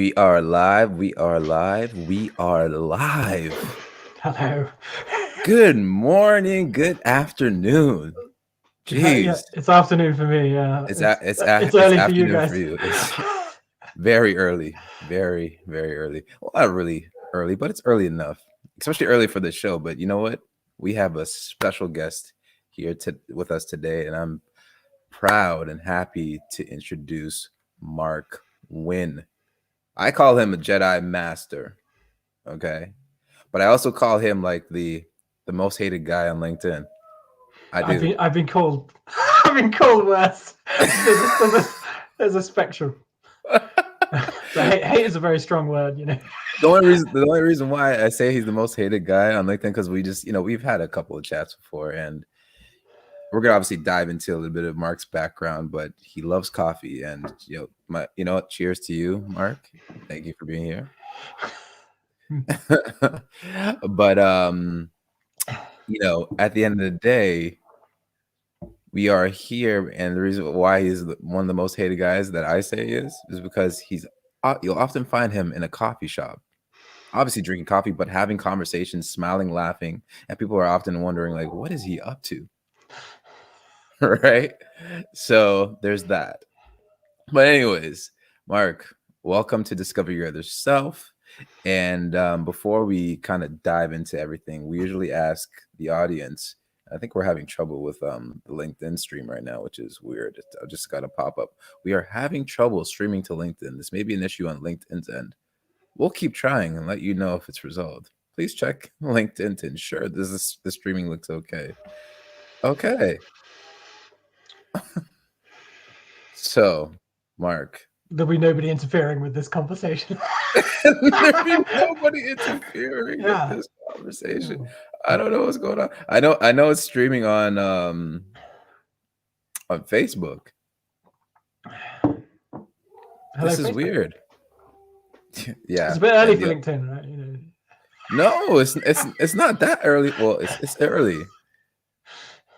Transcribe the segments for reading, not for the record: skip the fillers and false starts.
We are live. We are live. We are live. Hello. Good morning. Good afternoon. Yeah, Jeez, it's afternoon for me. Yeah, it's it's early for you afternoon for guys. you. It's very early. Very early. Well, not really early, but it's early enough. Especially early for the show. But you know what? We have a special guest here with us today, and I'm proud and happy to introduce Marc Winn. I call him a Jedi Master. Okay. But I also call him like the most hated guy on LinkedIn. I do. I've been called I've been called worse. There's a spectrum. But hate is a very strong word, you know. The only reason why I say he's the most hated guy on LinkedIn because we just we've had a couple of chats before, and we're gonna obviously dive into a little bit of Mark's background, but he loves coffee, and cheers to you, Mark. Thank you for being here. But at the end of the day, we are here, and the reason why he's one of the most hated guys that I say is because you'll often find him in a coffee shop, obviously drinking coffee, but having conversations, smiling, laughing, and people are often wondering like, what is he up to? Right? So there's that. But anyways, Mark, welcome to Discover Your Other Self. And before we kind of dive into everything, we usually ask the audience. I think we're having trouble with the LinkedIn stream right now, which is weird. I just got a pop up. We are having trouble streaming to LinkedIn. This may be an issue on LinkedIn's end. We'll keep trying and let you know if it's resolved. Please check LinkedIn to ensure the streaming looks okay. Okay. So, Mark, There'll be nobody interfering with this conversation. there'll be nobody interfering with Yeah. this conversation. I don't know what's going on. I know it's streaming on Facebook. Hello, This is Facebook. weird. Yeah. It's a bit early for LinkedIn, right? You know. No, it's not that early. Well, it's early.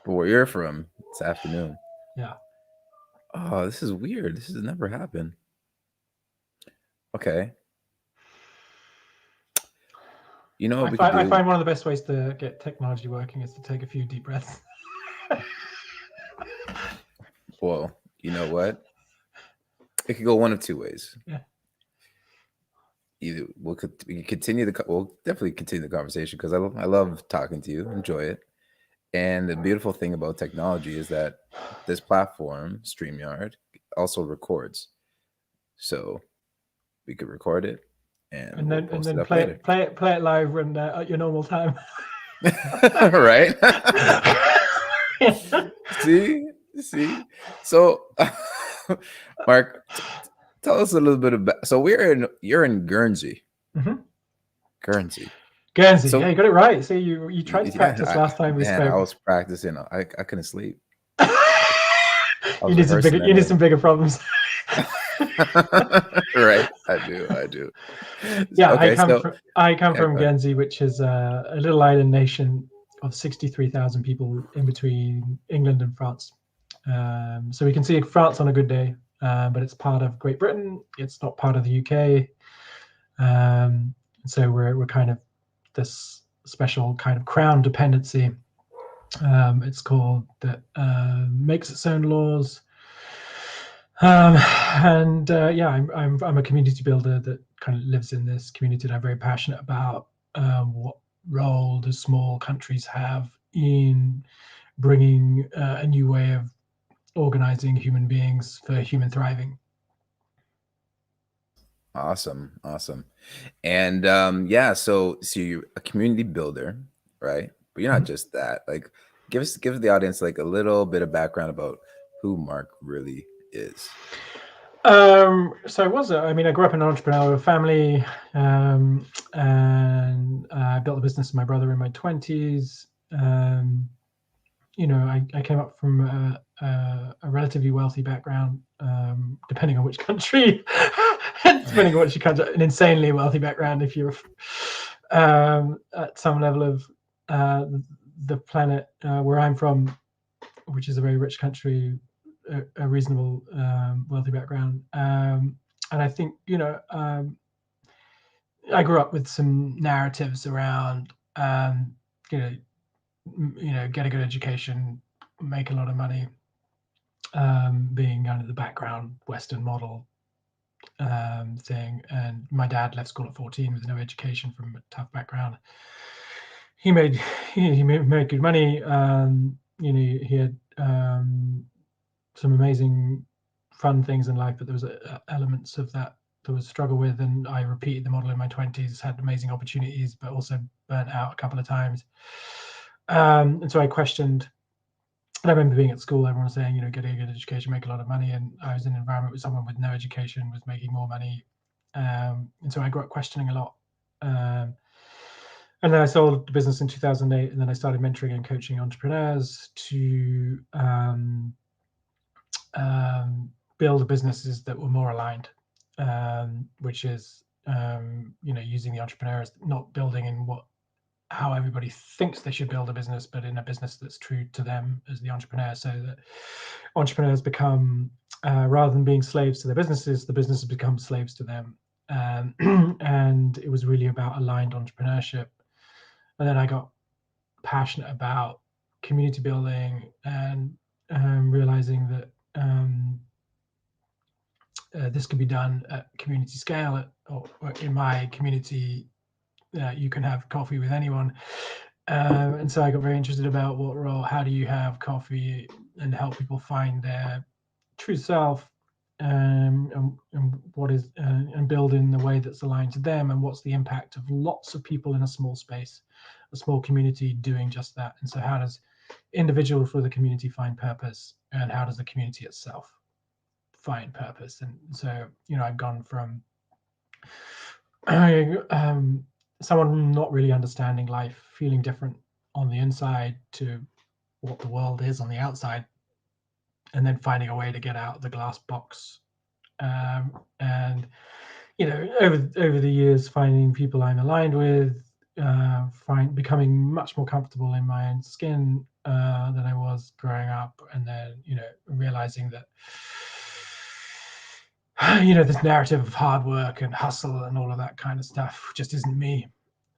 But where you're from, it's afternoon. Yeah. Oh, this is weird. This has never happened. Okay. You know what we could do? I find one of the best ways to get technology working is to take a few deep breaths. Well, you know what? It could go one of two ways. Yeah. Either we can continue we'll definitely continue the conversation because I love talking to you, enjoy it. And the beautiful thing about technology is that this platform, StreamYard, also records. So we could record it and we'll post it up later. Play it live and at your normal time. Right? See? So, Mark, tell us a little bit about. So you're in Guernsey. Mm-hmm. Guernsey. So, yeah, you got it right. See, you tried to practice last time we spoke. I was practicing. I couldn't sleep. You need some bigger problems. Right, I do. Yeah, okay, I come from Guernsey, which is a little island nation of 63,000 people in between England and France. So we can see France on a good day, but it's part of Great Britain. It's not part of the UK. So we're kind of this special kind of crown dependency. It's called that makes its own laws. I'm a community builder that kind of lives in this community that I'm very passionate about. What role do small countries have in bringing a new way of organizing human beings for human thriving? Awesome. And so you're a community builder, right? But you're not just that. Like, give the audience like a little bit of background about who Mark really is. So I grew up in an entrepreneurial family, and I built a business with my brother in my 20s. I came up from a relatively wealthy background, depending on which country, depending on which country, an insanely wealthy background if you're at some level of the planet where I'm from, which is a very rich country. A reasonable wealthy background. I think, I grew up with some narratives around, you know, get a good education, make a lot of money, being kind of the background Western model thing. And my dad left school at 14 with no education from a tough background. He made he made good money. He had some amazing fun things in life, but there was elements of that there was struggle with, and I repeated the model in my 20s, had amazing opportunities, but also burnt out a couple of times. And so I questioned. And I remember being at school, everyone was saying, get a good education, make a lot of money. And I was in an environment with someone with no education, was making more money. And so I grew up questioning a lot. And then I sold the business in 2008, and then I started mentoring and coaching entrepreneurs to build businesses that were more aligned, which is using the entrepreneurs, not building in how everybody thinks they should build a business, but in a business that's true to them as the entrepreneur, so that entrepreneurs become, rather than being slaves to their businesses, the businesses become slaves to them. And it was really about aligned entrepreneurship. And then I got passionate about community building and realizing that this could be done at community scale, or in my community, you can have coffee with anyone. And so I got very interested about how do you have coffee and help people find their true self, and what is, and build in the way that's aligned to them, and what's the impact of lots of people in a small space, a small community doing just that. And so how does individuals for the community find purpose, and how does the community itself find purpose? And so I've gone from someone not really understanding life, feeling different on the inside, to what the world is on the outside, and then finding a way to get out of the glass box. And over the years, finding people I'm aligned with, becoming much more comfortable in my own skin than I was growing up, and then realizing that this narrative of hard work and hustle and all of that kind of stuff just isn't me.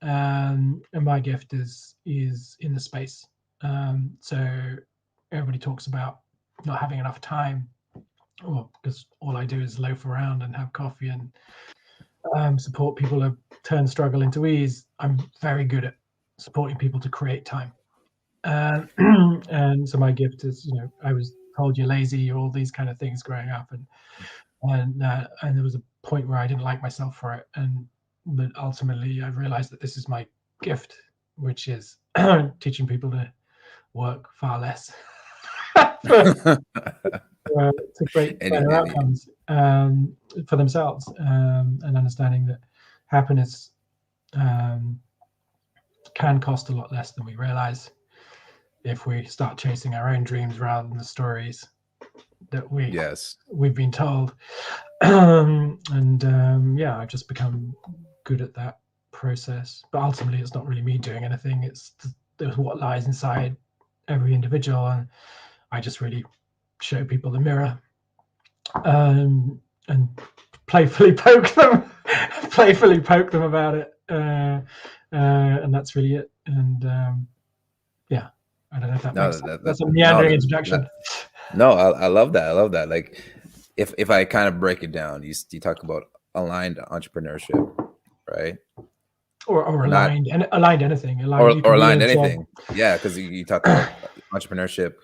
And my gift is in the space. So everybody talks about not having enough time, or because all I do is loaf around and have coffee and support people to turn struggle into ease. I'm very good at supporting people to create time. And so my gift is, I was told you're lazy, all these kind of things growing up, and there was a point where I didn't like myself for it, but ultimately I realized that this is my gift, which is teaching people to work far less to create better outcomes for themselves, and understanding that happiness can cost a lot less than we realize if we start chasing our own dreams rather than the stories that we've been told. I've just become good at that process. But ultimately, it's not really me doing anything. It's what lies inside every individual, and I just really show people the mirror, and playfully poke them, about it, and that's really it. And I don't know if that makes sense. That's a meandering introduction. I love that. I love that. Like, if I kind of break it down, you talk about aligned entrepreneurship, right? Or aligned, and aligned anything. Or aligned anything. Yeah, because you talk about entrepreneurship,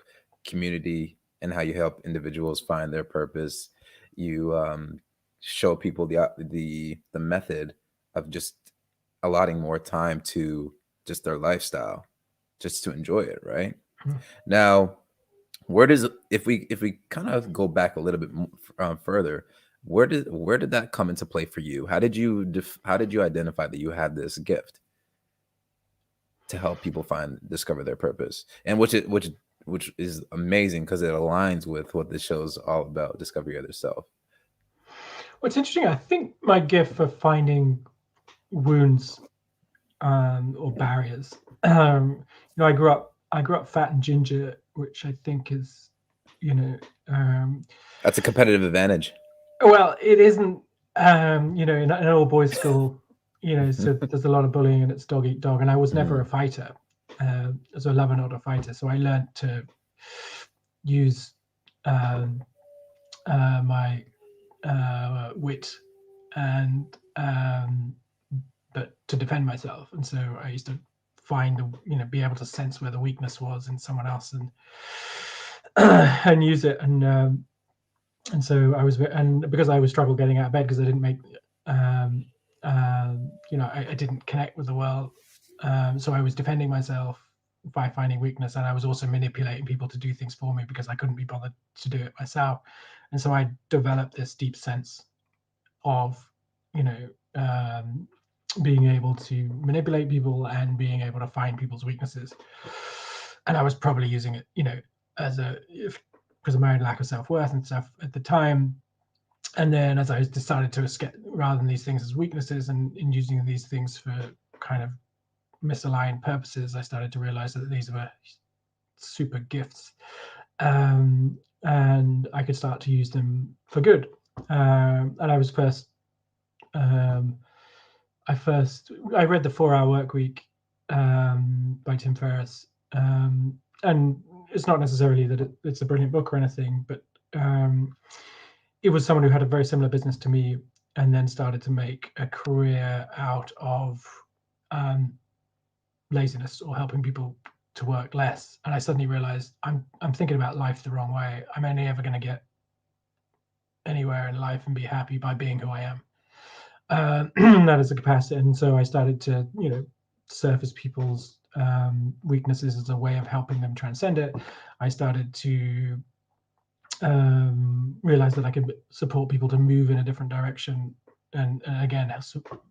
community, and how you help individuals find their purpose. You show people the method of just allotting more time to just their lifestyle, just to enjoy it, right? Mm-hmm. Now, if we kind of go back a little bit further, where did that come into play for you? How did you identify that you had this gift to help people discover their purpose? And which is amazing, because it aligns with what this show is all about: discover your other self. What's interesting, I think my gift for finding wounds or barriers. I grew up fat and ginger, which I think is, that's a competitive advantage. Well, it isn't In an all boys school, so there's a lot of bullying and it's dog eat dog. And I was never a fighter, as a lover, not a fighter. So I learned to use my wit and but to defend myself. And so I used to be able to sense where the weakness was in someone else and and use it. And so and because I was struggle getting out of bed because I didn't make, I didn't connect with the world. So I was defending myself by finding weakness, and I was also manipulating people to do things for me because I couldn't be bothered to do it myself. And so I developed this deep sense of, being able to manipulate people and being able to find people's weaknesses. And I was probably using it, as because of my own lack of self-worth and stuff at the time. And then as I decided to escape rather than these things as weaknesses and in using these things for kind of misaligned purposes, I started to realize that these were super gifts, and I could start to use them for good. And I was first, I read The 4 Hour Work Week by Tim Ferriss, and it's not necessarily that it's a brilliant book or anything, but it was someone who had a very similar business to me and then started to make a career out of laziness or helping people to work less. And I suddenly realized I'm thinking about life the wrong way. I'm only ever going to get anywhere in life and be happy by being who I am. That is a capacity. And so I started to, surface people's weaknesses as a way of helping them transcend it. I started to realize that I could support people to move in a different direction, and again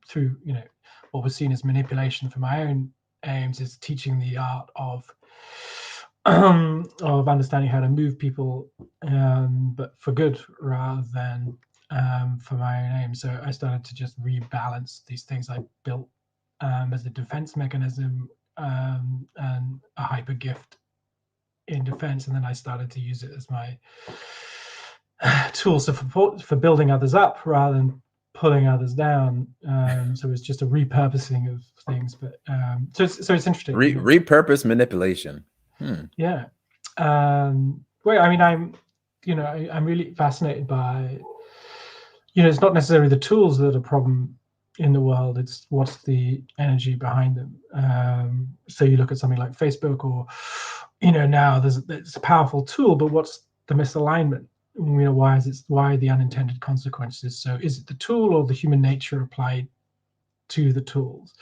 through what was seen as manipulation for my own aims is teaching the art of understanding how to move people, but for good rather than for my own aim. So I started to just rebalance these things I built as a defense mechanism, and a hyper gift in defense, and then I started to use it as my tools for building others up rather than pulling others down. So it's just a repurposing of things. But so it's interesting. Repurpose manipulation. Yeah. Well, I mean, I'm really fascinated by, it's not necessarily the tools that are a problem in the world, it's what's the energy behind them. So you look at something like Facebook, or now it's a powerful tool, but what's the misalignment? Why the unintended consequences? So is it the tool or the human nature applied to the tools?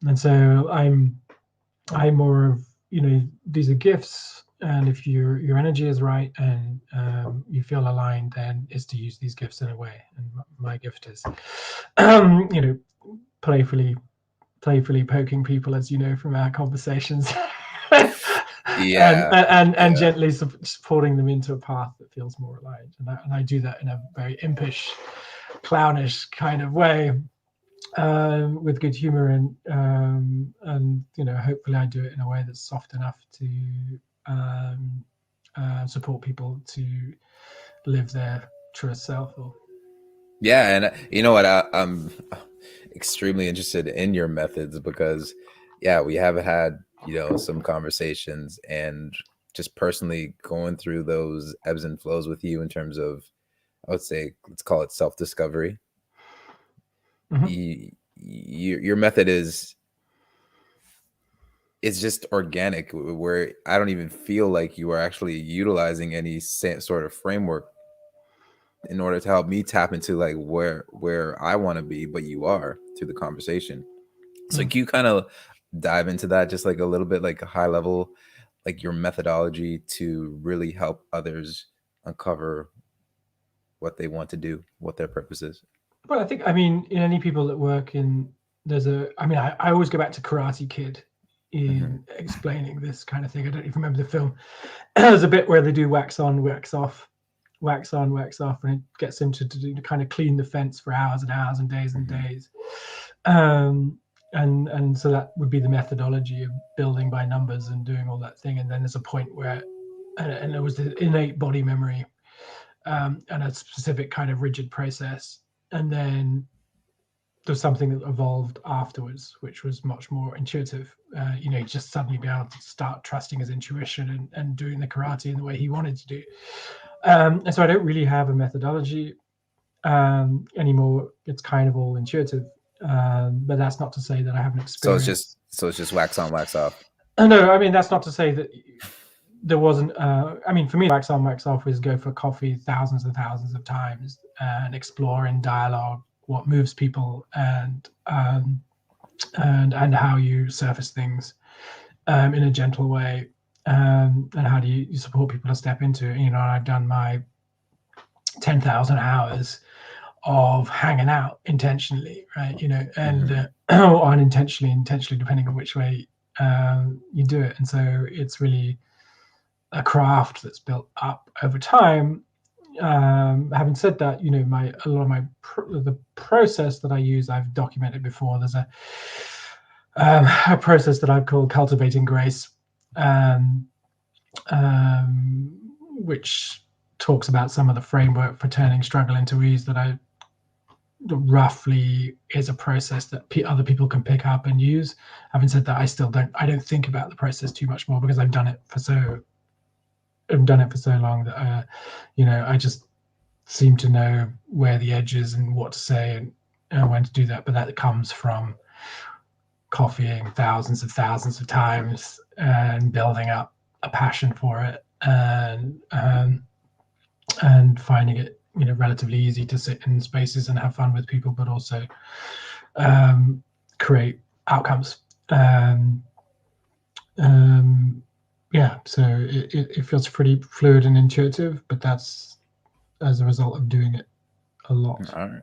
And so I'm more of, these are gifts, and if your energy is right and you feel aligned, then is to use these gifts in a way. And my gift is playfully poking people, as you know from our conversations. And gently supporting them into a path that feels more aligned. And I do that in a very impish, clownish kind of way, with good humor, and hopefully I do it in a way that's soft enough to support people to live their truest self. Yeah, and you know what? I'm extremely interested in your methods because, yeah, we have had some conversations, and just personally going through those ebbs and flows with you in terms of, I would say, let's call it self-discovery. Mm-hmm. Your method is just organic, where I don't even feel like you are actually utilizing any sort of framework in order to help me tap into like where I want to be, but you are through the conversation. So can you kind of dive into that just like a little bit, like a high level, like your methodology to really help others uncover what they want to do, what their purpose is? Well, I think, in any people that work in, I always go back to Karate Kid in explaining this kind of thing. I don't even remember the film. There's a bit where they do wax on, wax off, wax on, wax off, and it gets him to kind of clean the fence for hours and hours and days and days. And so that would be the methodology of building by numbers and doing all that thing. And then there's a point where, and there was the innate body memory, and a specific kind of rigid process and then there's something that evolved afterwards, which was much more intuitive. Just suddenly be able to start trusting his intuition and doing the karate in the way he wanted to do. And so I don't really have a methodology anymore. It's kind of all intuitive. But that's not to say that I haven't So experienced. it's just wax on, wax off. No, I mean, that's not to say that there wasn't. For me, wax on, wax off was go for coffee thousands and thousands of times and explore in dialogue what moves people and how you surface things in a gentle way, and how do you support people to step into it. I've done my 10,000 hours of hanging out intentionally, right? And or unintentionally, intentionally, depending on which way you do it. And so it's really a craft that's built up over time. Having said that, the process that I use, I've documented before. There's a process that I've called cultivating grace, which talks about some of the framework for turning struggle into ease that I roughly is a process that other people can pick up and use. Having said that, I don't think about the process too much more because I've done it for so long that I just seem to know where the edge is and what to say and when to do that. But that comes from coffeeing thousands of times and building up a passion for it and finding it relatively easy to sit in spaces and have fun with people, but also create outcomes. So it feels pretty fluid and intuitive, but that's as a result of doing it a lot. All right.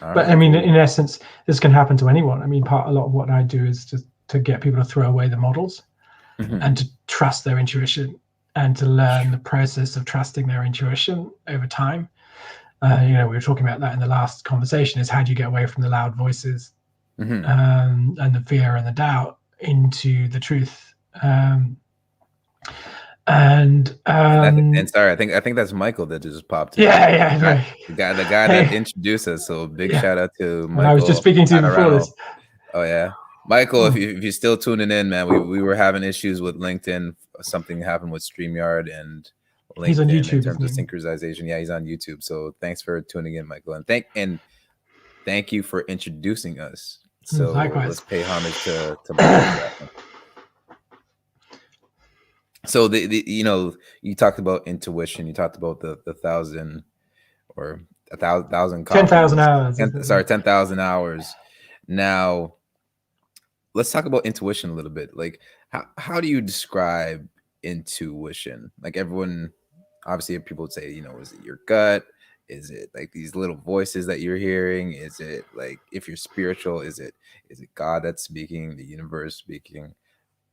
But I mean, in essence, this can happen to anyone. I mean, a lot of what I do is just to get people to throw away the models and to trust their intuition and to learn the process of trusting their intuition over time. We were talking about that in the last conversation, is how do you get away from the loud voices and the fear and the doubt into the truth. And sorry, I think that's Michael that just popped in. Yeah. The guy that introduced us. So big shout out to Michael. And I was just speaking to you before this. Oh yeah, Michael, if you're still tuning in, man, we were having issues with LinkedIn. Something happened with StreamYard and LinkedIn he's on YouTube, in terms of synchronization. Yeah, he's on YouTube. So thanks for tuning in, Michael, and thank you for introducing us. So likewise. Let's pay homage to Michael. So you talked about intuition. You talked about the 1,000 or 1,000 10,000 hours. 10,000 hours. Now, let's talk about intuition a little bit. Like, how do you describe intuition? Like, everyone, obviously, people would say, is it your gut? Is it like these little voices that you're hearing? Is it like, if you're spiritual, is it God that's speaking, the universe speaking?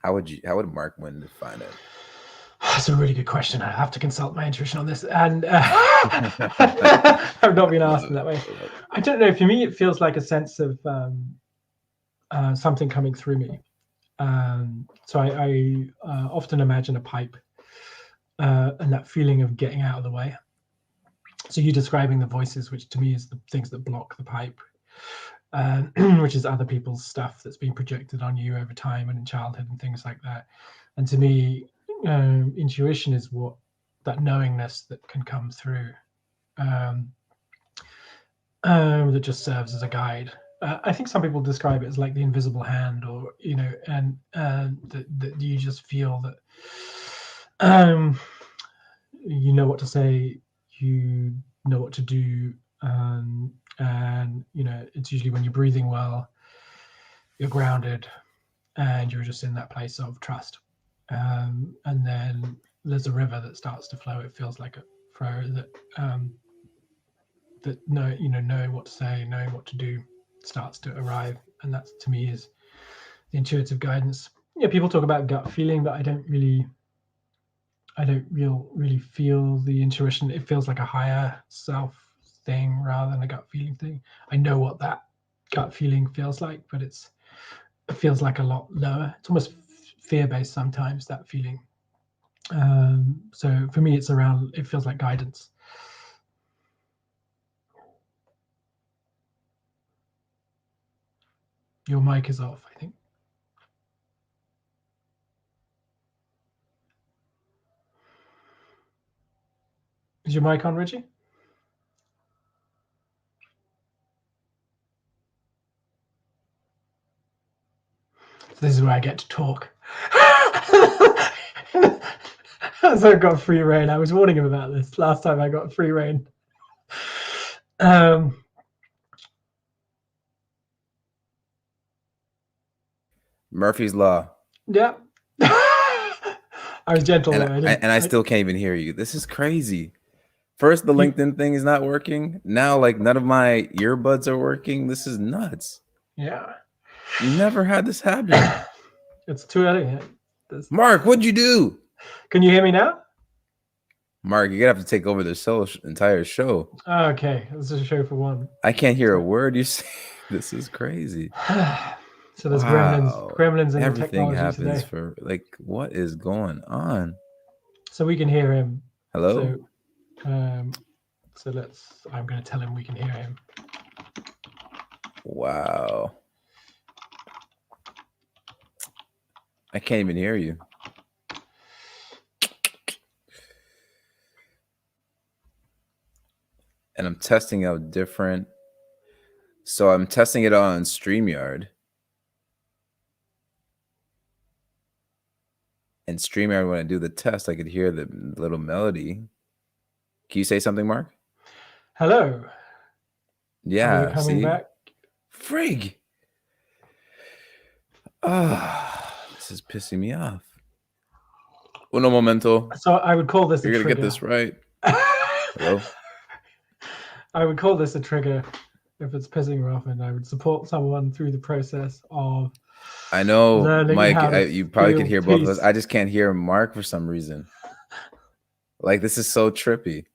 How would Marc Winn define it? That's a really good question. I have to consult my intuition on this, and I've not been asked in that way. I don't know. For me, it feels like a sense of something coming through me. So I often imagine a pipe and that feeling of getting out of the way. So you're describing the voices, which to me is the things that block the pipe, which is other people's stuff that's been projected on you over time and in childhood and things like that. And to me, intuition is what that knowingness that can come through that just serves as a guide. I think some people describe it as like the invisible hand, or and that you just feel that you know what to say, you know what to do, and it's usually when you're breathing well, you're grounded, and you're just in that place of trust. And then there's a river that starts to flow. It feels like a flow that knowing what to say, knowing what to do, starts to arrive, and that to me is the intuitive guidance. People talk about gut feeling, but I don't really feel the intuition. It feels like a higher self thing rather than a gut feeling thing. I know what that gut feeling feels like, but it feels like a lot lower. It's almost fear-based sometimes, that feeling. So for me, it feels like guidance. Your mic is off, I think. Is your mic on, Richie? This is where I get to talk. As I got free reign, I was warning him about this last time I got free reign. Murphy's Law. Yeah. I was gentle and though. I still can't even hear you. This is crazy. First, the LinkedIn thing is not working. Now, like, none of my earbuds are working. This is nuts. Yeah. Never had this happen. It's too early. Mark, what'd you do? Can you hear me now? Mark, you're gonna have to take over the entire show. Okay, this is a show for one. I can't hear a word you say. This is crazy. So there's gremlins in the technology happens today. For like, what is going on? So we can hear him. Hello. So I'm going to tell him we can hear him. Wow. I can't even hear you. And I'm testing out different. So I'm testing it on StreamYard. And StreamYard, when I do the test, I could hear the little melody. Can you say something, Mark? Hello. Yeah. Are you coming back? Frig. This is pissing me off. Uno momento. So I would call this You're a gonna trigger. get this right. Hello? I would call this a trigger if it's pissing her off, and I would support someone through the process of. I know, Mike. You probably could hear both of us. I just can't hear Mark for some reason. Like, this is so trippy.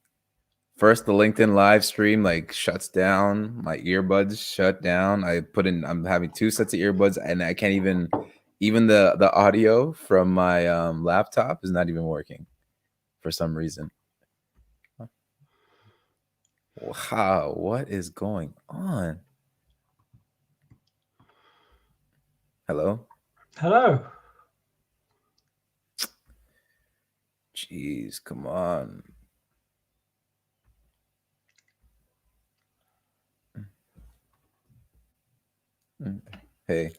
First, the LinkedIn live stream like shuts down. My earbuds shut down. I'm having 2 sets of earbuds, and I can't even the audio from my laptop is not even working for some reason. Wow, what is going on? Hello? Hello. Jeez, come on. Hey.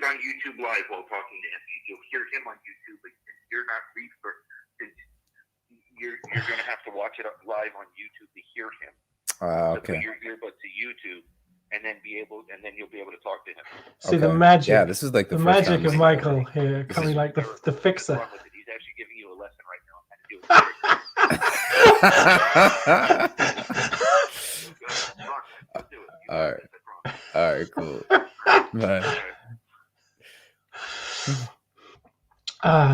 On YouTube Live while talking to him. You'll hear him on YouTube, but you're not you're going to have to watch it live on YouTube to hear him. Okay. So put your earbuds to YouTube, and then you'll be able to talk to him. See the magic. Yeah, this is like the magic of Michael here, coming like the fixer. He's actually giving you a lesson right now on how to do it. All right, cool.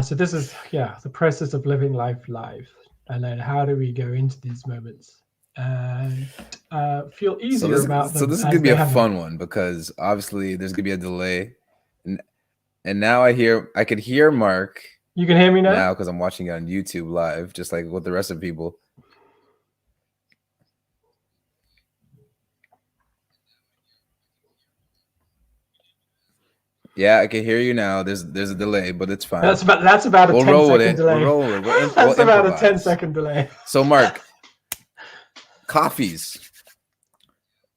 So this is the process of living life live, and then how do we go into these moments and feel easier about them? So this is gonna be a fun one, because obviously there's gonna be a delay, and now I could hear Mark. You can hear me now because I'm watching it on YouTube live, just like with the rest of the people. Yeah, I can hear you now. There's a delay, but it's fine. That's about a 10-second delay. We'll roll it. That's about a 10-second delay. So, Mark, coffees.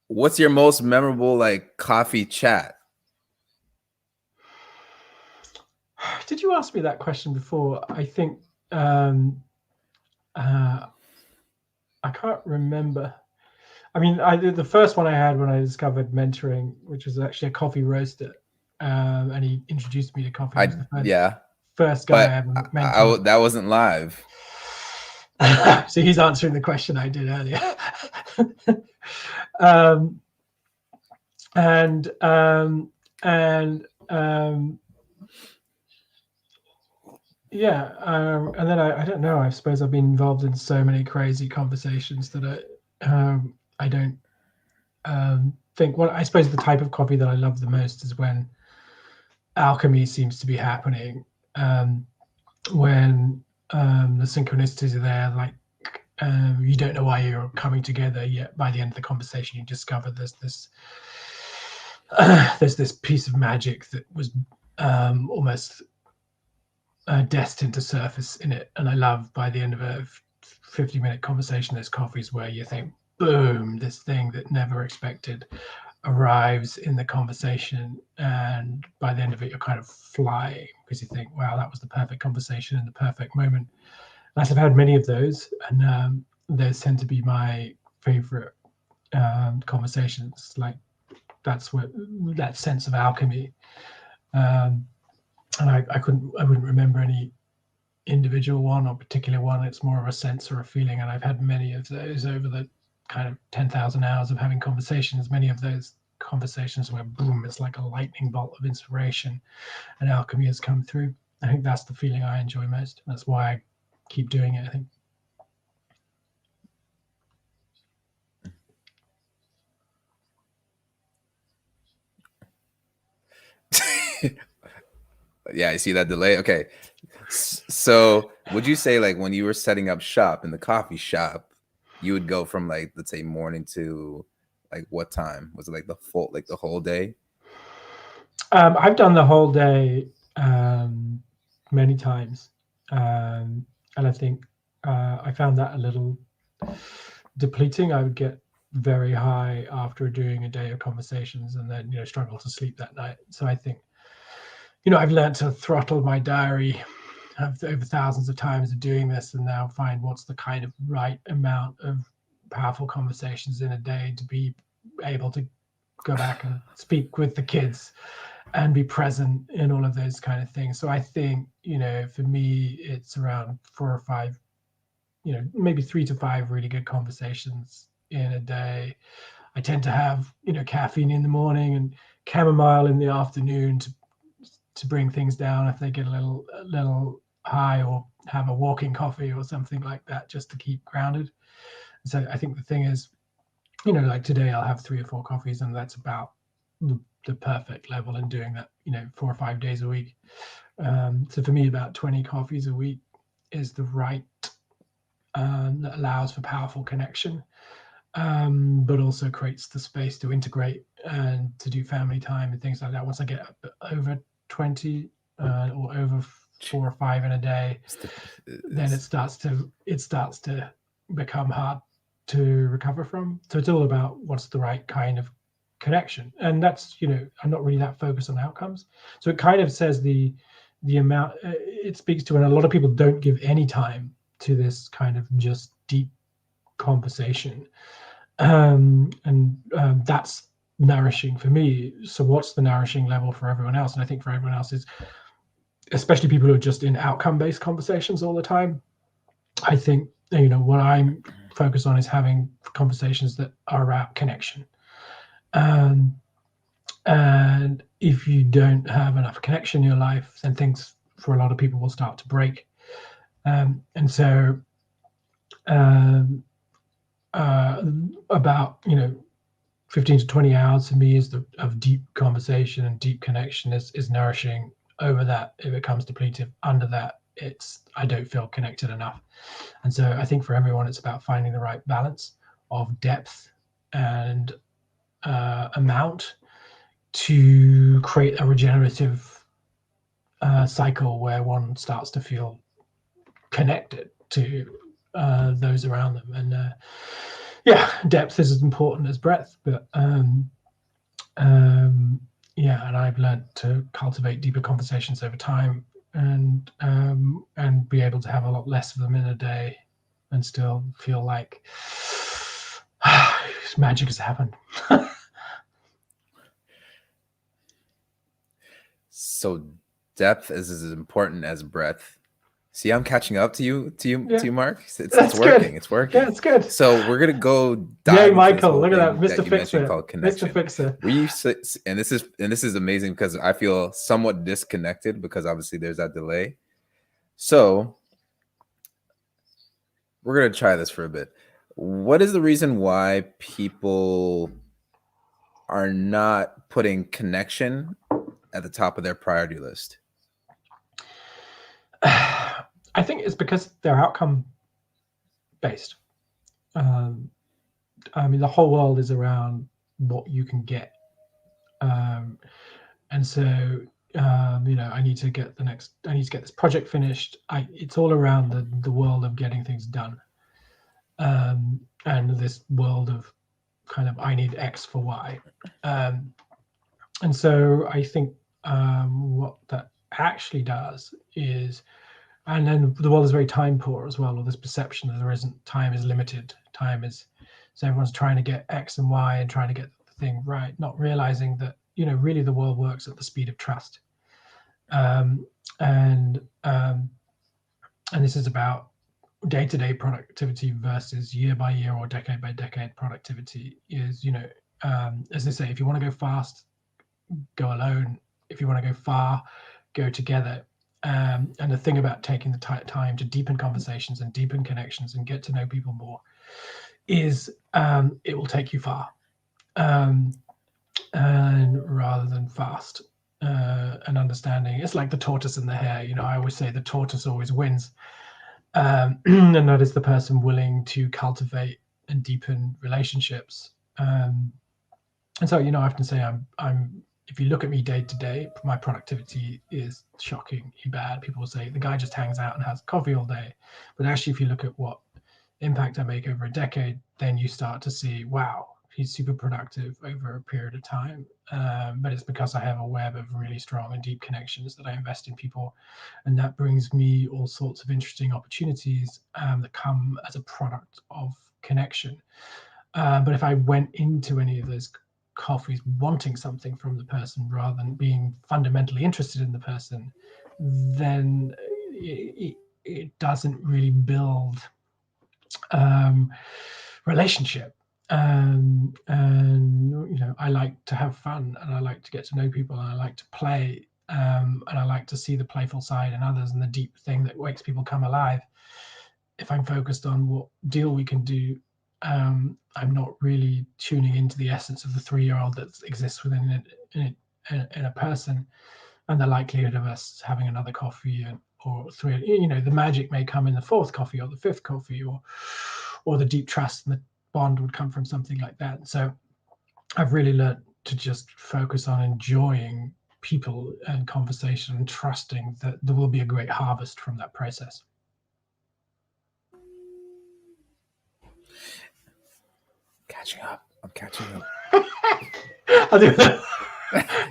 What's your most memorable coffee chat? Did you ask me that question before? I think I can't remember. I mean, the first one I had when I discovered mentoring, which was actually a coffee roaster. And he introduced me to coffee. First guy I ever mentored. That wasn't live. So he's answering the question I did earlier. And then I don't know. I suppose I've been involved in so many crazy conversations that I don't think. Well, I suppose the type of coffee that I love the most is when alchemy seems to be happening, when the synchronicities are there, you don't know why you're coming together, yet by the end of the conversation you discover there's this there's this piece of magic that was almost destined to surface in it. And I love by the end of a 50-minute conversation, there's coffees where you think, boom, this thing that never expected arrives in the conversation. And by the end of it, you're kind of flying because you think, wow, that was the perfect conversation in the perfect moment. And I've had many of those, and those tend to be my favorite conversations. Like that's what that sense of alchemy. And I wouldn't remember any individual one or particular one. It's more of a sense or a feeling, and I've had many of those over the kind of 10,000 hours of having conversations. Many of those conversations where boom, it's like a lightning bolt of inspiration, and alchemy has come through. I think that's the feeling I enjoy most. That's why I keep doing it, I think. Yeah, I see that delay. Okay. So would you say like when you were setting up shop in the coffee shop, you would go from like, let's say morning to like what time? Was it like the whole day? I've done the whole day many times. And I think I found that a little depleting. I would get very high after doing a day of conversations and then, struggle to sleep that night. So I think, I've learned to throttle my diary over thousands of times of doing this, and now find what's the kind of right amount of powerful conversations in a day to be able to go back and speak with the kids and be present in all of those kind of things. So I think, for me, it's around 4 or 5, maybe 3 to 5 really good conversations in a day. I tend to have, caffeine in the morning and chamomile in the afternoon to bring things down if they get a little high, or have a walking coffee or something like that, just to keep grounded. So I think the thing is, like today I'll have 3 or 4 coffees, and that's about the perfect level, and doing that, 4 or 5 days a week. So for me, about 20 coffees a week is the right, that allows for powerful connection, but also creates the space to integrate and to do family time and things like that. Once I get over 20 or over 4 or 5 in a day, then it starts to become hard to recover from. So it's all about what's the right kind of connection, and that's, I'm not really that focused on outcomes. So it kind of says the amount it speaks to, and a lot of people don't give any time to this kind of just deep conversation, and that's nourishing for me. So what's the nourishing level for everyone else? And I think for everyone else is, especially people who are just in outcome-based conversations all the time, I think, what I'm focused on is having conversations that are about connection. And if you don't have enough connection in your life, then things for a lot of people will start to break. And so about 15 to 20 hours for me is of deep conversation and deep connection is nourishing. Over that, it becomes depletive. Under that, I don't feel connected enough. And so I think for everyone, it's about finding the right balance of depth and amount to create a regenerative cycle where one starts to feel connected to those around them. And depth is as important as breadth, but and I've learned to cultivate deeper conversations over time, and be able to have a lot less of them in a day and still feel like magic has happened. So depth is as important as breadth. See, I'm catching up to you, Mark. It's working. Good. It's working. Yeah, it's good. So we're gonna go dive. Yay, Michael! Look at that, Mr. Fixer. Called connection. Mr. Fixer. And this is amazing because I feel somewhat disconnected because obviously there's that delay. So we're gonna try this for a bit. What is the reason why people are not putting connection at the top of their priority list? I think it's because they're outcome based. I mean, the whole world is around what you can get And so I need to get this project finished. It's all around the world of getting things done, and this world of kind of I need X for Y. And so I think what that actually does is, and then the world is very time poor as well, or this perception that there isn't, time is limited, so everyone's trying to get X and Y and trying to get the thing right, not realizing that really the world works at the speed of trust. And this is about day-to-day productivity versus year by year or decade by decade productivity. Is as they say, if you want to go fast, go alone. If you want to go far, go together. And the thing about taking the time to deepen conversations and deepen connections and get to know people more is it will take you far, and rather than fast. And understanding, it's like the tortoise and the hare. I always say the tortoise always wins, and that is the person willing to cultivate and deepen relationships. And so I often say I'm if you look at me day to day, my productivity is shockingly bad. People will say the guy just hangs out and has coffee all day. But actually, if you look at what impact I make over a decade, then you start to see, wow, he's super productive over a period of time. But it's because I have a web of really strong and deep connections that I invest in people. And that brings me all sorts of interesting opportunities that come as a product of connection. But if I went into any of those coffees wanting something from the person rather than being fundamentally interested in the person, then it doesn't really build relationship. And I like to have fun, and I like to get to know people, and I like to play, and I like to see the playful side in others and the deep thing that makes people come alive. If I'm focused on what deal we can do, I'm not really tuning into the essence of the 3-year-old that exists within in a person, and the likelihood of us having another coffee or three. The magic may come in the 4th coffee or the 5th coffee, or the deep trust and the bond would come from something like that. So I've really learned to just focus on enjoying people and conversation and trusting that there will be a great harvest from that process. I'm catching up.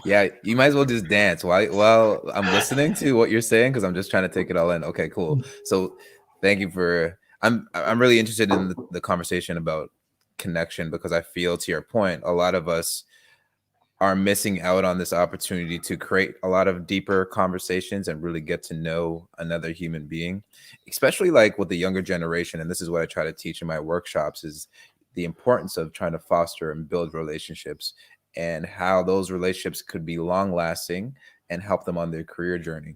Yeah, you might as well just dance while I'm listening to what you're saying, because I'm just trying to take it all in. Okay, cool. So thank you for I'm really interested in the conversation about connection, because I feel, to your point, a lot of us are missing out on this opportunity to create a lot of deeper conversations and really get to know another human being, especially like with the younger generation. And this is what I try to teach in my workshops, is the importance of trying to foster and build relationships, and how those relationships could be long lasting and help them on their career journey.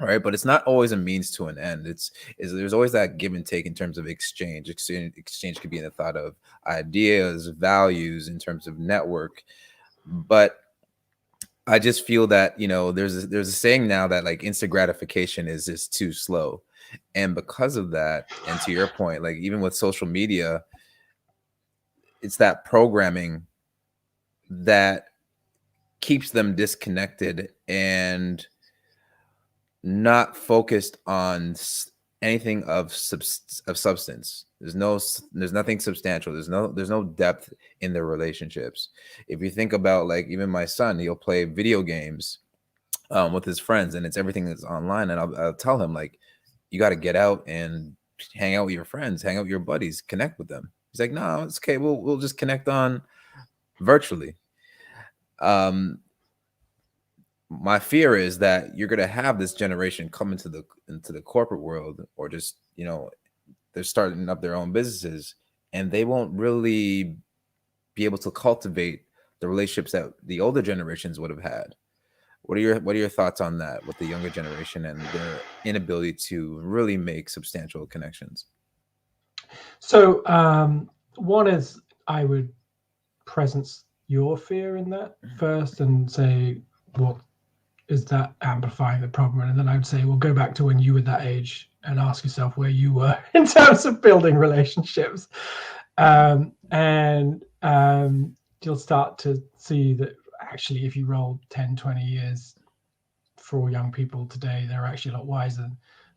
All right. But it's not always a means to an end. There's always that give and take in terms of exchange. Exchange could be in the thought of ideas, values, in terms of network. But I just feel that, there's a saying now that like instant gratification is just too slow. And because of that, and to your point, like even with social media, it's that programming that keeps them disconnected and not focused on anything of substance. There's nothing substantial. There's no depth in their relationships. If you think about, like, even my son, he'll play video games with his friends, and it's everything that's online. And I'll tell him, like, you got to get out and hang out with your friends, hang out with your buddies, connect with them. He's like, no, it's okay. We'll just connect on virtually. My fear is that you're going to have this generation come into the corporate world, or just, they're starting up their own businesses, and they won't really be able to cultivate the relationships that the older generations would have had. What are your thoughts on that with the younger generation and their inability to really make substantial connections? So one is, I would presence your fear in that first and say, what is that amplifying the problem? And then I would say, well, go back to when you were that age and ask yourself where you were in terms of building relationships. And you'll start to see that actually, if you roll 10, 20 years for young people today, they're actually a lot wiser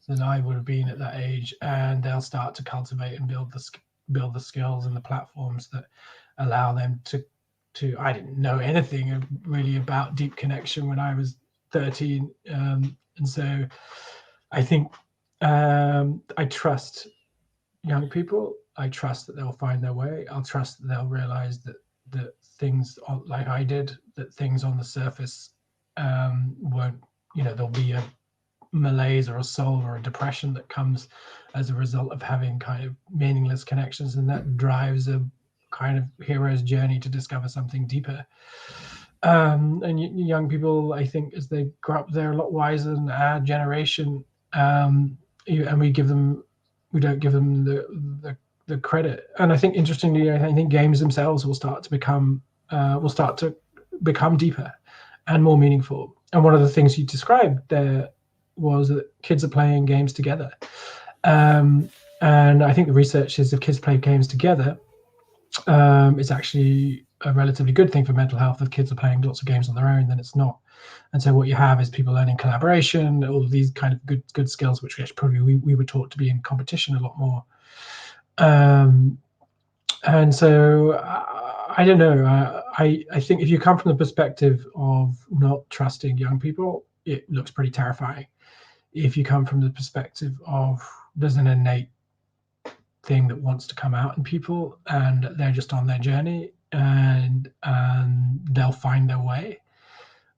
than I would have been at that age, and they'll start to cultivate and build the skills and the platforms that allow them to. I didn't know anything really about deep connection when I was 13, and so I think I trust young people. I trust that they'll find their way. I'll trust that they'll realize that things like I did, that things on the surface won't, there'll be a malaise or a soul or a depression that comes as a result of having kind of meaningless connections, and that drives a kind of hero's journey to discover something deeper. And young people, I think, as they grow up, they're a lot wiser than our generation, and we don't give them the credit. And I think, interestingly, I think games themselves will start to become deeper and more meaningful. And one of the things you described there was that kids are playing games together. And I think the research is if kids play games together, it's actually a relatively good thing for mental health. If kids are playing lots of games on their own, then it's not. And so what you have is people learning collaboration, all of these kind of good skills, which probably we were taught to be in competition a lot more. And so I don't know. I think if you come from the perspective of not trusting young people, it looks pretty terrifying. If you come from the perspective of there's an innate thing that wants to come out in people and they're just on their journey and they'll find their way.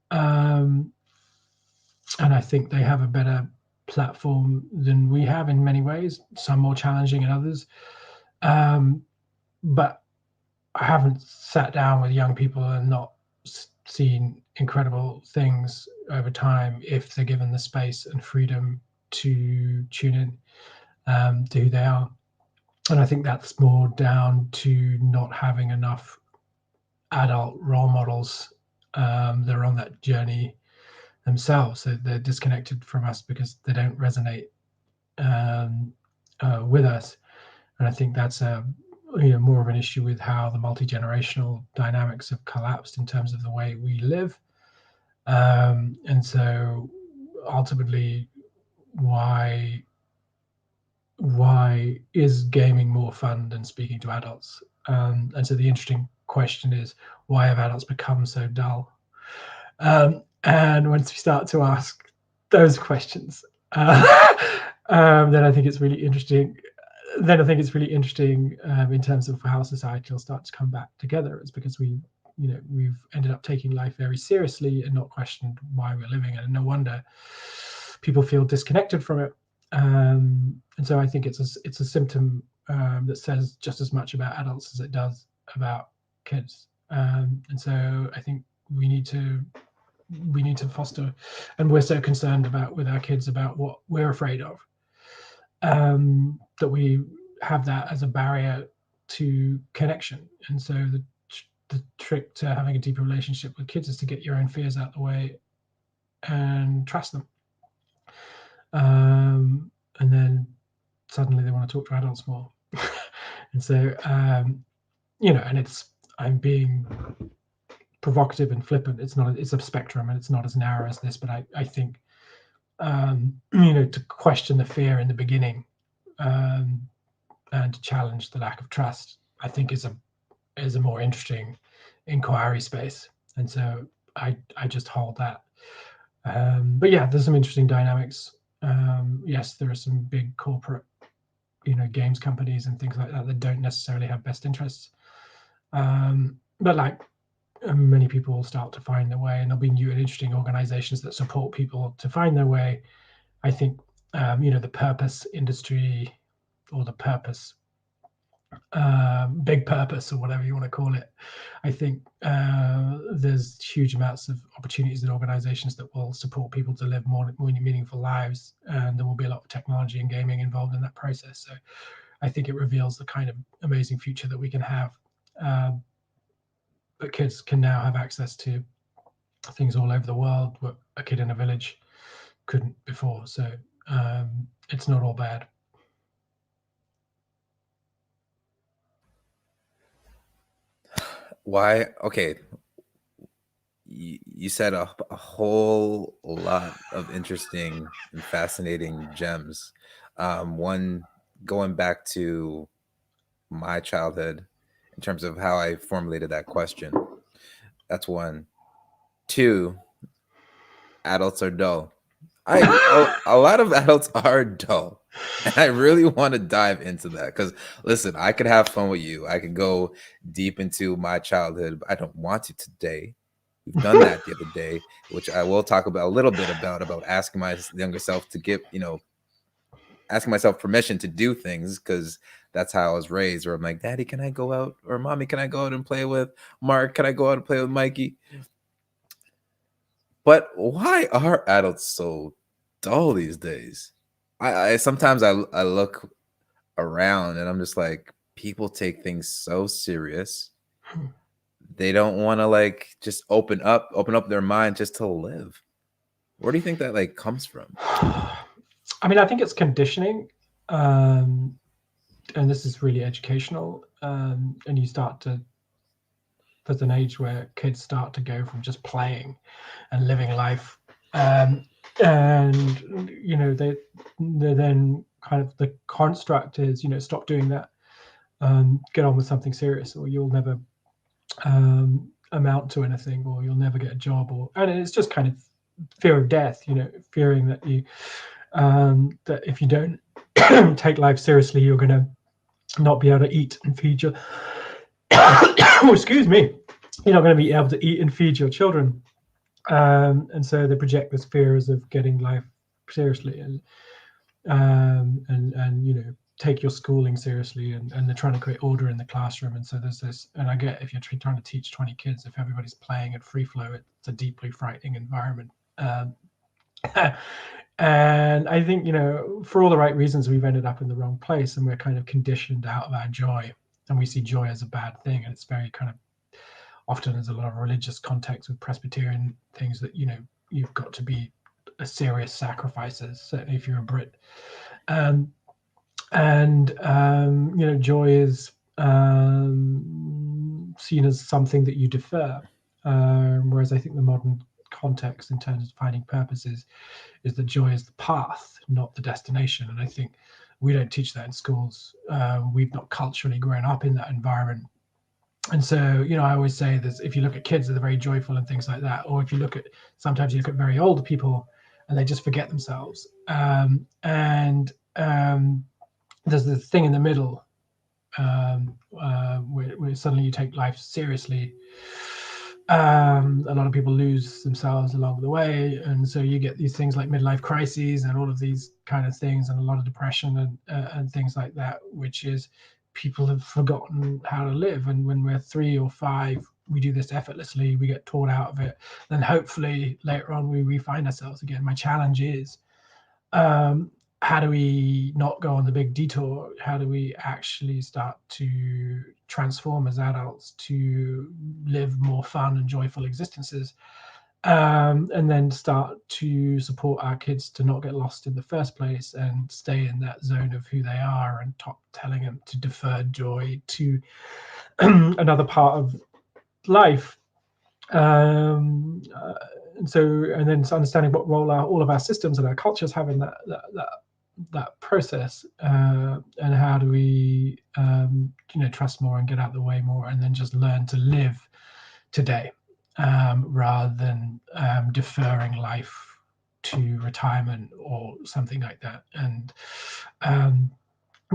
And I think they have a better platform than we have in many ways, some more challenging than others. But I haven't sat down with young people and not seen incredible things over time if they're given the space and freedom to tune in to who they are. And I think that's more down to not having enough adult role models that are on that journey themselves. So they're disconnected from us because they don't resonate with us. And I think that's more of an issue with how the multi-generational dynamics have collapsed in terms of the way we live. And so ultimately, why is gaming more fun than speaking to adults? And so the interesting question is, why have adults become so dull? And once we start to ask those questions, then I think it's really interesting. Then I think it's really interesting in terms of how society will start to come back together. It's because we've ended up taking life very seriously and not questioned why we're living, and no wonder people feel disconnected from it. And so I think it's a symptom that says just as much about adults as it does about kids. And so I think we need to foster, and we're so concerned about with our kids about what we're afraid of, that we have that as a barrier to connection. And so the trick to having a deeper relationship with kids is to get your own fears out of the way and trust them. And then suddenly they want to talk to adults more. And so, and I'm being provocative and flippant. It's a spectrum and it's not as narrow as this, but I think, to question the fear in the beginning, and to challenge the lack of trust, I think is a more interesting inquiry space. And so I just hold that. But yeah, there's some interesting dynamics. Yes, there are some big corporate, games companies and things like that don't necessarily have best interests. But like many people will start to find their way, and there'll be new and interesting organizations that support people to find their way. I think, the purpose industry, or the purpose, big purpose, or whatever you want to call it. I think there's huge amounts of opportunities in organizations that will support people to live more meaningful lives, and there will be a lot of technology and gaming involved in that process. So I think it reveals the kind of amazing future that we can have. But kids can now have access to things all over the world what a kid in a village couldn't before. So it's not all bad. Why? Okay. you said a whole lot of interesting and fascinating gems. One, going back to my childhood in terms of how I formulated that question. That's one. Two, adults are dull. I agree. A lot of adults are dull. And I really want to dive into that because, listen, I could have fun with you. I could go deep into my childhood, but I don't want to today. We've done that the other day, which I will talk about a little bit about asking my younger self to give, asking myself permission to do things because that's how I was raised. Where I'm like, Daddy, can I go out? Or Mommy, can I go out and play with Mark? Can I go out and play with Mikey? But why are adults so dull these days? I sometimes I look around and I'm just like, people take things so serious. They don't want to like just open up their mind just to live. Where do you think that like comes from? I mean, I think it's conditioning, and this is really educational. And you start to there's an age where kids start to go from just playing and living life, and they're then kind of the construct is stop doing that, get on with something serious, or you'll never amount to anything, or you'll never get a job, and it's just kind of fear of death, fearing that that if you don't take life seriously, you're going to not be able to eat and feed your oh, excuse me, you're not going to be able to eat and feed your children, and so they project this fears of getting life seriously, and take your schooling seriously, and they're trying to create order in the classroom. And so there's this, and I get, if you're trying to teach 20 kids, if everybody's playing at free flow, it's a deeply frightening environment. And I think, for all the right reasons, we've ended up in the wrong place, and we're kind of conditioned out of our joy, and we see joy as a bad thing. And it's very kind of, often there's a lot of religious context with Presbyterian things that, you've got to be a serious sacrifices, certainly if you're a Brit. Joy is seen as something that you defer, whereas I think the modern context in terms of finding purposes is that joy is the path, not the destination. And I think we don't teach that in schools. We've not culturally grown up in that environment. And so, I always say this, if you look at kids, they're very joyful and things like that. Or if you sometimes you look at very old people and they just forget themselves. And there's the thing in the middle, where suddenly you take life seriously. A lot of people lose themselves along the way, and so you get these things like midlife crises and all of these kind of things, and a lot of depression and things like that, which is people have forgotten how to live. And when we're 3 or 5, we do this effortlessly, we get taught out of it, then hopefully later on we refine ourselves again. My challenge is, how do we not go on the big detour? How do we actually start to transform as adults to live more fun and joyful existences? And then start to support our kids to not get lost in the first place and stay in that zone of who they are, and telling them to defer joy to another part of life. And then understanding what role all of our systems and our cultures have in that process, and how do we trust more and get out of the way more, and then just learn to live today, rather than deferring life to retirement or something like that, and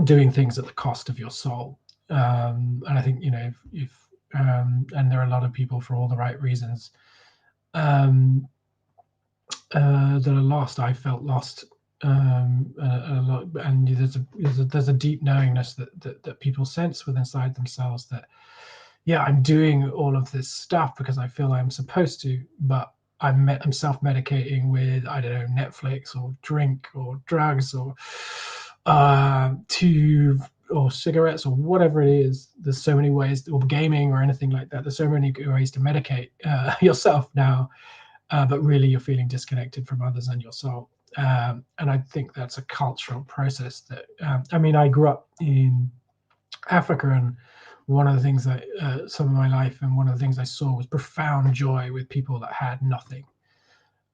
doing things at the cost of your soul. And I think, if and there are a lot of people, for all the right reasons, that are lost. I felt lost a lot, and there's a deep knowingness that people sense within inside themselves that, yeah, I'm doing all of this stuff because I feel I'm supposed to, but I'm self-medicating with, I don't know, Netflix or drink or drugs or or cigarettes or whatever it is. There's so many ways, or gaming or anything like that. There's so many ways to medicate yourself now, but really you're feeling disconnected from others and your soul. And I think that's a cultural process that, I grew up in Africa, and one of the things that some of my life and one of the things I saw was profound joy with people that had nothing.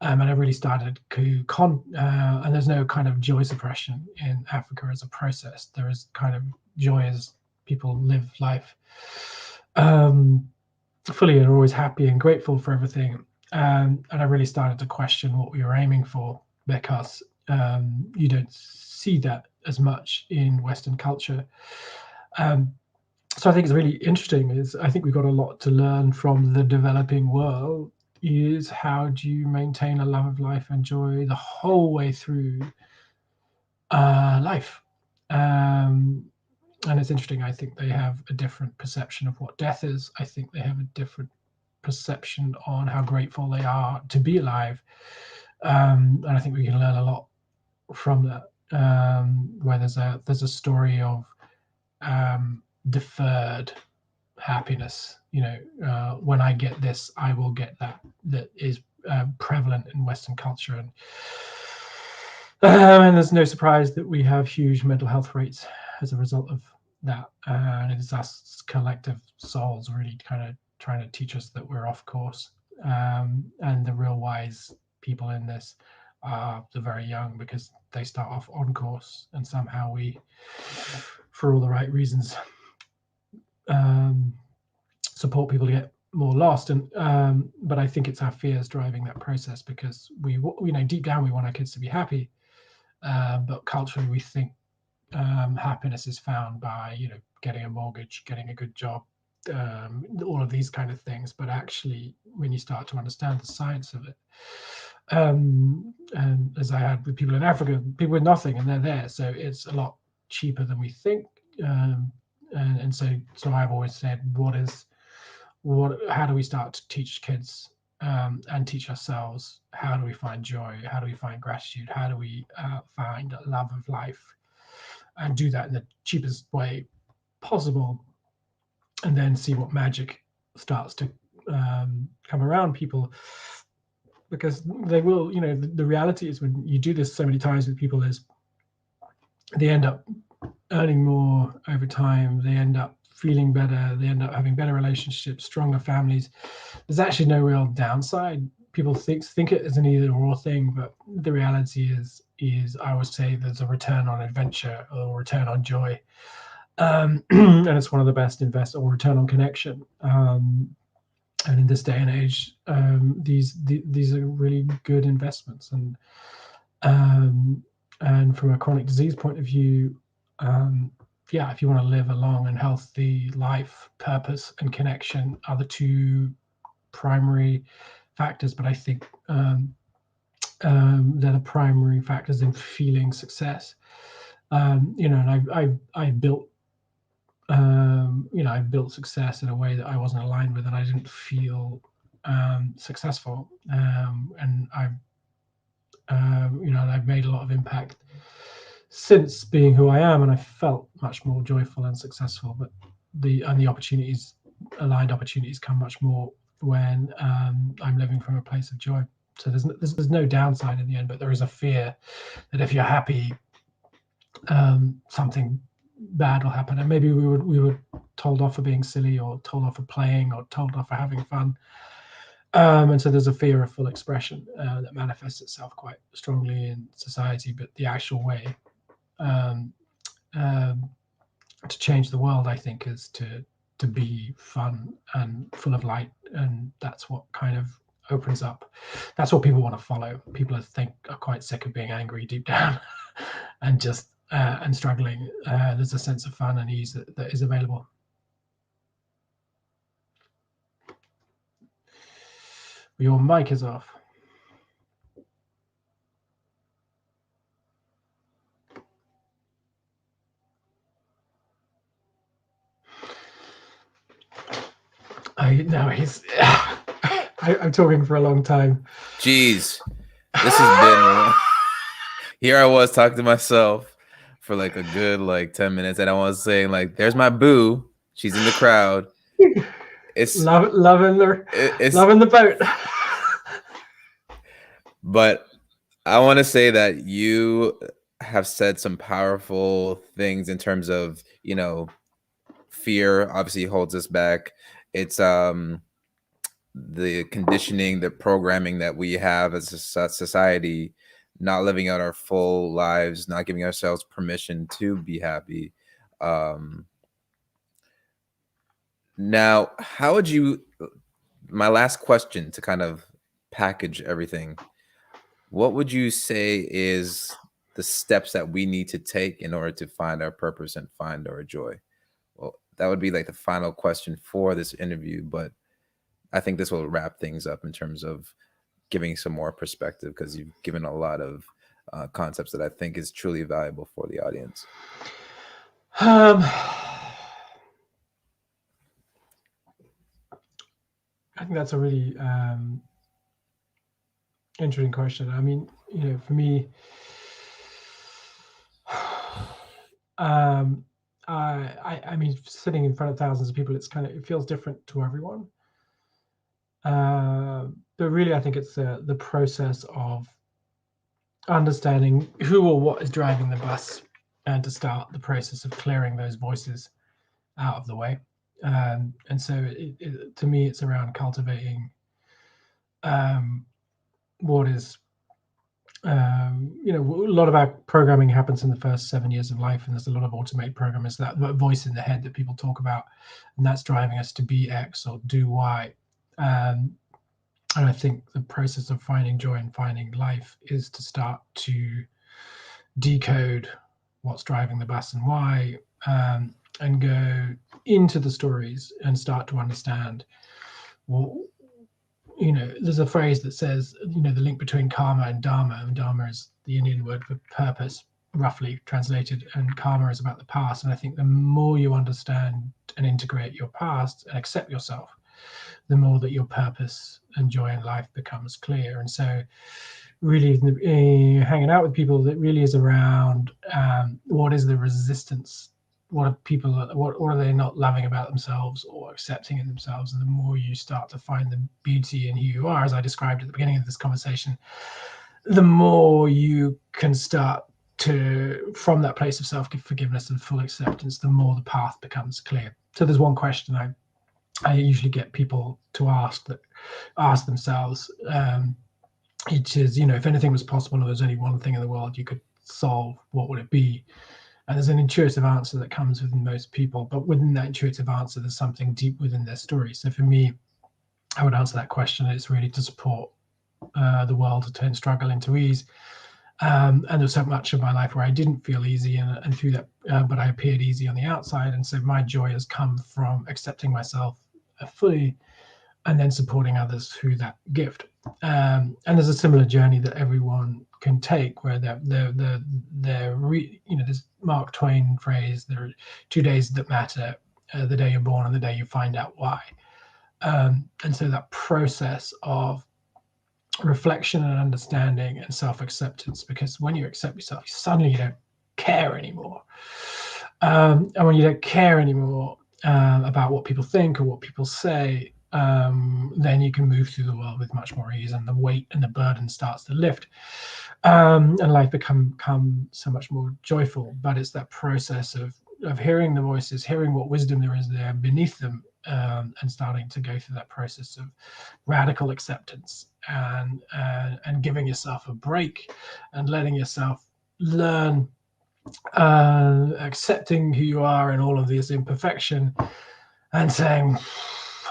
And I really started to and there's no kind of joy suppression in Africa as a process. There is kind of joy as people live life fully and are always happy and grateful for everything. And I really started to question what we were aiming for, because you don't see that as much in Western culture. So I think it's really interesting. Is I think we've got a lot to learn from the developing world. Is how do you maintain a love of life and joy the whole way through life? And it's interesting. I think they have a different perception of what death is. I think they have a different perception on how grateful they are to be alive. And I think we can learn a lot from that. Where there's a story of deferred happiness. When I get this, I will get that. That is prevalent in Western culture, and there's no surprise that we have huge mental health rates as a result of that. And it's us collective souls really kind of trying to teach us that we're off course. And the real wise people in this are the very young, because they start off on course, and somehow we, for all the right reasons, support people to get more lost. And but I think it's our fears driving that process, because we deep down we want our kids to be happy, but culturally we think happiness is found by getting a mortgage, getting a good job, all of these kind of things. But actually, when you start to understand the science of it, and as I had with people in Africa, people with nothing, and they're there, so it's a lot cheaper than we think. And so I've always said, how do we start to teach kids and teach ourselves? How do we find joy? How do we find gratitude? How do we find a love of life, and do that in the cheapest way possible, and then see what magic starts to come around people? Because they will, the reality is, when you do this so many times with people, is they end up earning more over time, they end up feeling better, they end up having better relationships, stronger families. There's actually no real downside. People think it is an either or thing, but the reality is I would say there's a return on adventure or return on joy, and it's one of the best or return on connection. And in this day and age, these are really good investments. And from a chronic disease point of view, if you want to live a long and healthy life, purpose and connection are the two primary factors. But I think they're the primary factors in feeling success. And I built I built success in a way that I wasn't aligned with, and I didn't feel successful. And I've made a lot of impact since being who I am, and I felt much more joyful and successful. But the aligned opportunities come much more when I'm living from a place of joy. So there's no downside in the end, but there is a fear that if you're happy, something bad will happen, and maybe we were told off for being silly, or told off for playing, or told off for having fun. And so there's a fear of full expression that manifests itself quite strongly in society. But the actual way to change the world, I think, is to be fun and full of light, and that's what kind of opens up. That's what people want to follow. People are quite sick of being angry deep down and just and struggling. There's a sense of fun and ease that is available. Your mic is off. I'm talking for a long time. Jeez, this has been. Here I was talking to myself for like a good 10 minutes, and I was saying there's my boo. She's in the crowd. It's loving the boat. But I want to say that you have said some powerful things in terms of fear obviously holds us back. It's the conditioning, the programming that we have as a society, not living out our full lives, not giving ourselves permission to be happy. Now, how would you, my last question to kind of package everything, what would you say is the steps that we need to take in order to find our purpose and find our joy? Well, that would be like the final question for this interview, but I think this will wrap things up in terms of giving some more perspective, because you've given a lot of concepts that I think is truly valuable for the audience. I think that's a really interesting question. I mean, for me, I mean, sitting in front of thousands of people, it feels different to everyone. But really, I think it's the process of understanding who or what is driving the bus, and to start the process of clearing those voices out of the way. And so, to me, it's around cultivating what is a lot of our programming happens in the first 7 years of life, and there's a lot of automated programming. It's that voice in the head that people talk about, and that's driving us to be X or do Y. And I think the process of finding joy and finding life is to start to decode what's driving the bus and why, and go into the stories and start to understand. Well, there's a phrase that says, the link between karma and dharma. And dharma is the Indian word for purpose, roughly translated, and karma is about the past. And I think the more you understand and integrate your past and accept yourself, the more that your purpose and joy in life becomes clear. And so really hanging out with people, that really is around what is the resistance, what are they not loving about themselves or accepting in themselves. And the more you start to find the beauty in who you are, as I described at the beginning of this conversation, the more you can start to, from that place of self-forgiveness and full acceptance, the more the path becomes clear. So there's one question I usually get people to ask themselves, which is, if anything was possible, or there's only one thing in the world you could solve, what would it be? And there's an intuitive answer that comes within most people, but within that intuitive answer, there's something deep within their story. So for me, I would answer that question. It's really to support the world to turn struggle into ease. And there's so much of my life where I didn't feel easy, and through that, but I appeared easy on the outside. And so my joy has come from accepting myself fully, and then supporting others through that gift. And there's a similar journey that everyone can take, where there's Mark Twain phrase: there are 2 days that matter, the day you're born and the day you find out why. And so that process of reflection and understanding and self-acceptance, because when you accept yourself, suddenly you don't care anymore. And when you don't care anymore about what people think or what people say, then you can move through the world with much more ease, and the weight and the burden starts to lift, and life become so much more joyful. But it's that process of hearing the voices, hearing what wisdom there is there beneath them, and starting to go through that process of radical acceptance, and giving yourself a break and letting yourself learn, accepting who you are and all of this imperfection, and saying,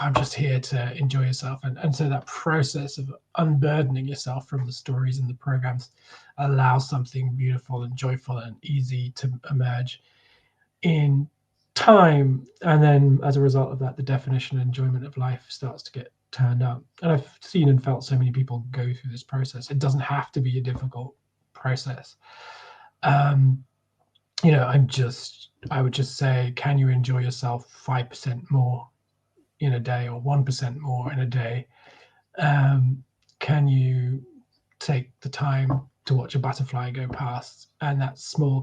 I'm just here to enjoy yourself. And so that process of unburdening yourself from the stories and the programs allows something beautiful and joyful and easy to emerge in time. And then as a result of that, the definition and enjoyment of life starts to get turned up. And I've seen and felt so many people go through this process. It doesn't have to be a difficult process. I would just say, can you enjoy yourself 5% more in a day, or 1% more in a day? Can you take the time to watch a butterfly go past? And that small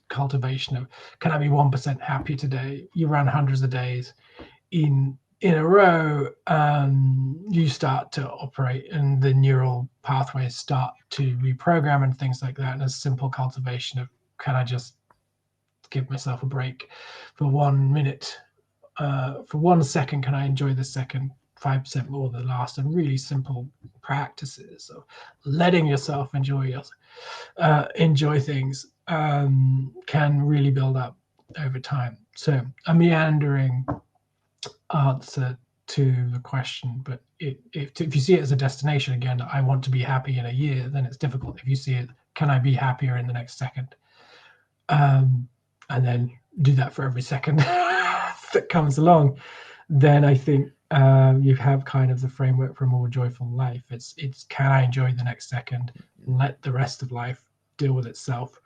cultivation of, can I be 1% happy today? You run hundreds of days in a row, you start to operate, and the neural pathways start to reprogram and things like that. And a simple cultivation of, can I just give myself a break for 1 minute for 1 second, can I enjoy the second 5% more than the last? And really simple practices of letting yourself enjoy things can really build up over time. So a meandering answer to the question, but if you see it as a destination, again, I want to be happy in a year, then it's difficult. If you see it, can I be happier in the next second? And then do that for every second that comes along, then I think you have kind of the framework for a more joyful life. It's can I enjoy the next second, let the rest of life deal with itself,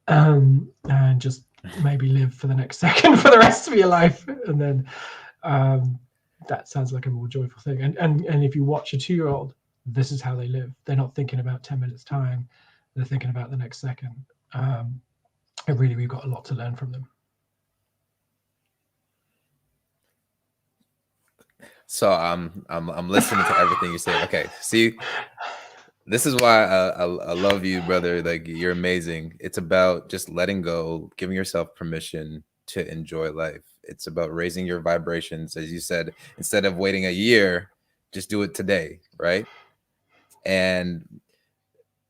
and just maybe live for the next second for the rest of your life. And then that sounds like a more joyful thing. And if you watch a 2-year-old, this is how they live. They're not thinking about 10 minutes time, they're thinking about the next second. And really, we've got a lot to learn from them. So I'm listening to everything you say. Okay, see, this is why I love you, brother. Like, you're amazing. It's about just letting go, giving yourself permission to enjoy life. It's about raising your vibrations, as you said. Instead of waiting a year, just do it today, right? And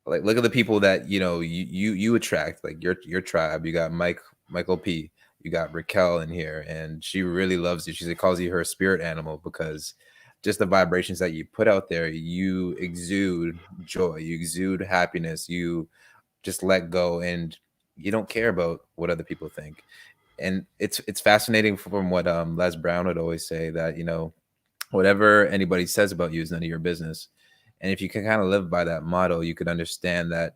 like, look at the people that you attract, like your tribe. You got Michael P. You got Raquel in here, and she really loves you. She calls you her spirit animal because just the vibrations that you put out there, you exude joy, you exude happiness, you just let go, and you don't care about what other people think. And it's fascinating from what Les Brown would always say, that whatever anybody says about you is none of your business. And if you can kind of live by that motto, you could understand that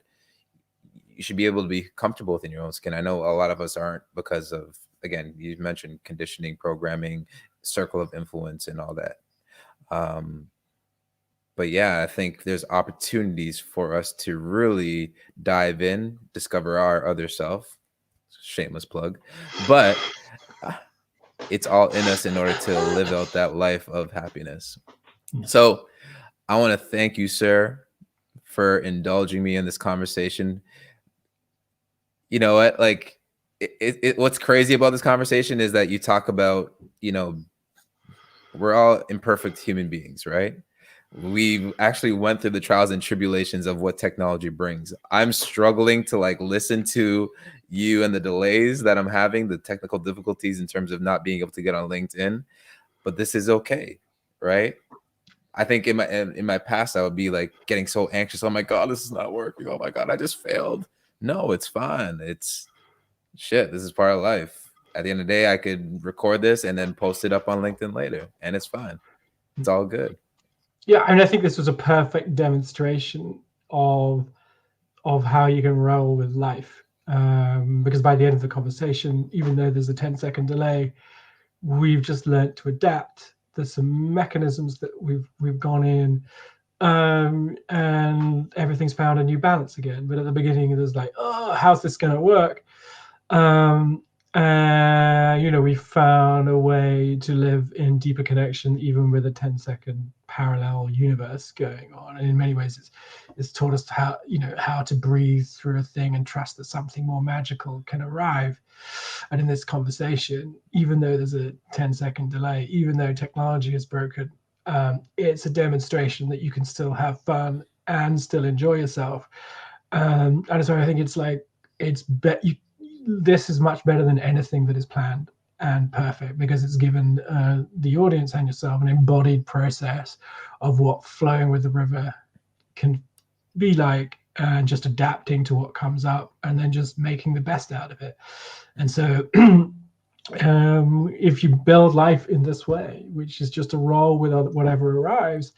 you should be able to be comfortable within your own skin. I know a lot of us aren't because of, again, you mentioned conditioning, programming, circle of influence, and all that. But yeah, I think there's opportunities for us to really dive in, discover our other self. Shameless plug, but it's all in us in order to live out that life of happiness. So I want to thank you, sir, for indulging me in this conversation. You know what? Like, what's crazy about this conversation is that you talk about, we're all imperfect human beings, right? We actually went through the trials and tribulations of what technology brings. I'm struggling to listen to you and the delays that I'm having, the technical difficulties in terms of not being able to get on LinkedIn, but this is okay, right? I think in my past, I would be getting so anxious. Oh my God, this is not working. Oh my God, I just failed. No, it's fine. It's shit. This is part of life. At the end of the day, I could record this and then post it up on LinkedIn later, and it's fine. It's all good. Yeah, I think this was a perfect demonstration of how you can roll with life. Because by the end of the conversation, even though there's a 10-second delay, we've just learned to adapt. There's some mechanisms that we've gone in, and everything's found a new balance again. But at the beginning, there's oh, how's this going to work? We found a way to live in deeper connection, even with a 10-second parallel universe going on. And in many ways, it's taught us how to breathe through a thing and trust that something more magical can arrive. And in this conversation, even though there's a 10-second delay, even though technology is broken, it's a demonstration that you can still have fun and still enjoy yourself. And so I think this is much better than anything that is planned and perfect, because it's given the audience and yourself an embodied process of what flowing with the river can be like, and just adapting to what comes up and then just making the best out of it. And so if you build life in this way, which is just a roll with whatever arrives,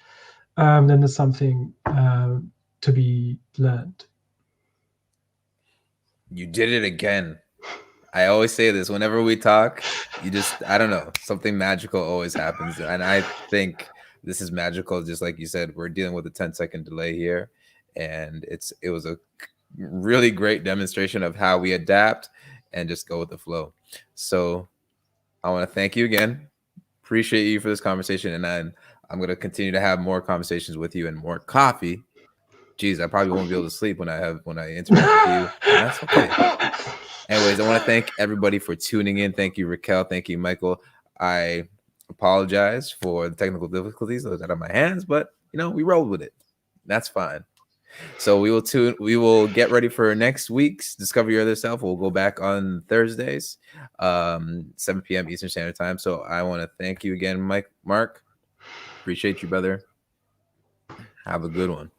then there's something to be learned. You did it again. I always say this whenever we talk. I don't know, something magical always happens, and I think this is magical. Just like you said, we're dealing with a 10-second delay here, and it was a really great demonstration of how we adapt and just go with the flow. So I want to thank you again. Appreciate you for this conversation, and I'm going to continue to have more conversations with you and more coffee. Geez, I probably won't be able to sleep when I interact with you. And that's okay. Anyways, I want to thank everybody for tuning in. Thank you, Raquel. Thank you, Michael. I apologize for the technical difficulties that was out of my hands, but we rolled with it. That's fine. So we will get ready for next week's Discover Your Other Self. We'll go back on Thursdays, 7 p.m. Eastern Standard Time. So I want to thank you again, Mark. Appreciate you, brother. Have a good one.